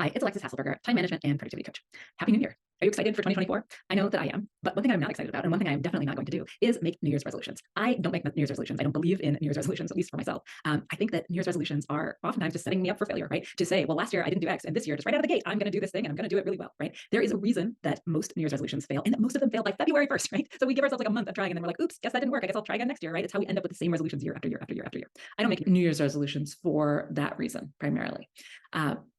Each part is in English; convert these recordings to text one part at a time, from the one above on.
Hi, it's Alexis Hasselberger, time management and productivity coach. Happy New Year. Are you excited for 2024? I know that I am, but one thing I'm not excited about, and one thing I'm definitely not going to do, is make New Year's resolutions. I don't make New Year's resolutions. I don't believe in New Year's resolutions, at least for myself. I think that New Year's resolutions are oftentimes just setting me up for failure, right? To say, well, last year I didn't do X, and this year, just right out of the gate, I'm going to do this thing, and I'm going to do it really well, right? There is a reason that most New Year's resolutions fail, and that most of them fail by February 1st, right? So we give ourselves like a month of trying, and then we're like, oops, guess that didn't work. I guess I'll try again next year, right? It's how we end up with the same resolutions year after year after year after year. I don't make New Year's resolutions for that reason, primarily.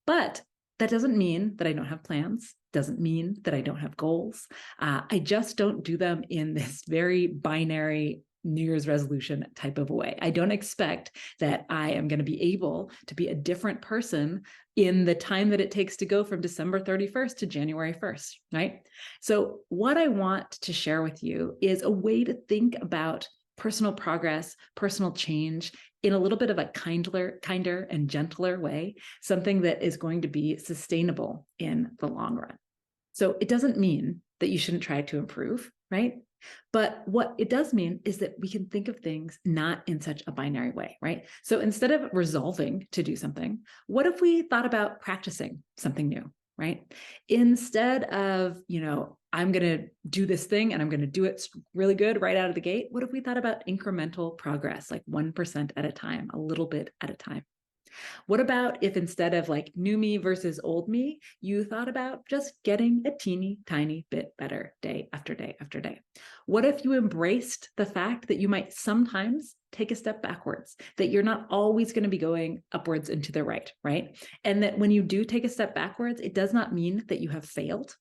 But that doesn't mean that I don't have plans, doesn't mean that I don't have goals. I just don't do them in this very binary New Year's resolution type of a way. I don't expect that I am going to be able to be a different person in the time that it takes to go from December 31st to January 1st, right? So what I want to share with you is a way to think about personal progress, personal change in a little bit of a kinder and gentler way, something that is going to be sustainable in the long run. So it doesn't mean that you shouldn't try to improve, right? But what it does mean is that we can think of things not in such a binary way, right? So instead of resolving to do something, what if we thought about practicing something new, right? Instead of, I'm going to do this thing and I'm going to do it really good right out of the gate. What if we thought about incremental progress, like 1% at a time, a little bit at a time? What about if instead of like new me versus old me, you thought about just getting a teeny tiny bit better day after day after day? What if you embraced the fact that you might sometimes take a step backwards, that you're not always going to be going upwards and to the right, right? And that when you do take a step backwards, it does not mean that you have failed.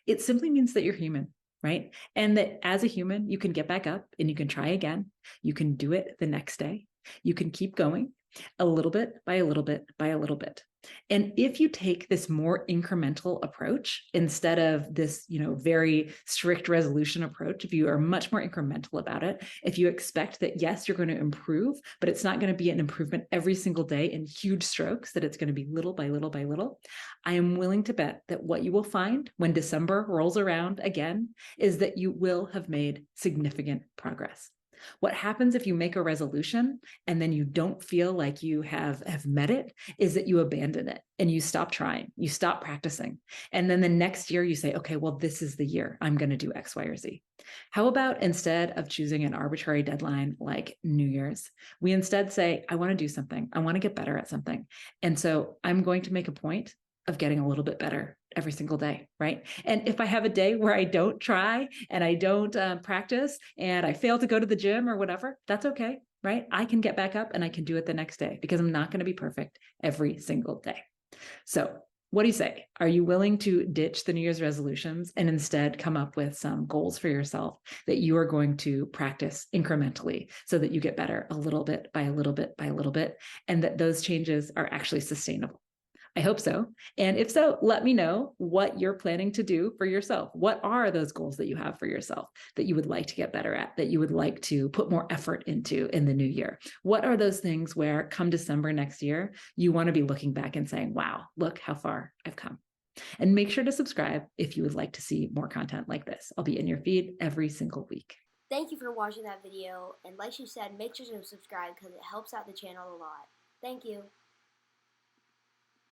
It simply means that you're human, right? And that as a human, you can get back up and you can try again. You can do it the next day. You can keep going a little bit by a little bit by a little bit. And if you take this more incremental approach instead of this, very strict resolution approach, if you are much more incremental about it, if you expect that, yes, you're going to improve, but it's not going to be an improvement every single day in huge strokes, that it's going to be little by little by little, I am willing to bet that what you will find when December rolls around again is that you will have made significant progress. What happens if you make a resolution and then you don't feel like you have met it is that you abandon it and you stop trying, you stop practicing. And then the next year you say, okay, well, this is the year I'm going to do X, Y, or Z. How about instead of choosing an arbitrary deadline like New Year's, we instead say, I want to do something. I want to get better at something. And so I'm going to make a point of getting a little bit better every single day, right? And if I have a day where I don't try and I don't practice and I fail to go to the gym or whatever, that's okay, right? I can get back up and I can do it the next day because I'm not going to be perfect every single day. So what do you say? Are you willing to ditch the New Year's resolutions and instead come up with some goals for yourself that you are going to practice incrementally so that you get better a little bit by a little bit by a little bit, and that those changes are actually sustainable? I hope so. And if so, let me know what you're planning to do for yourself. What are those goals that you have for yourself that you would like to get better at, that you would like to put more effort into in the new year? What are those things where come December next year, you want to be looking back and saying, wow, look how far I've come. And make sure to subscribe if you would like to see more content like this. I'll be in your feed every single week. Thank you for watching that video, and like she said, make sure to subscribe because it helps out the channel a lot. Thank you.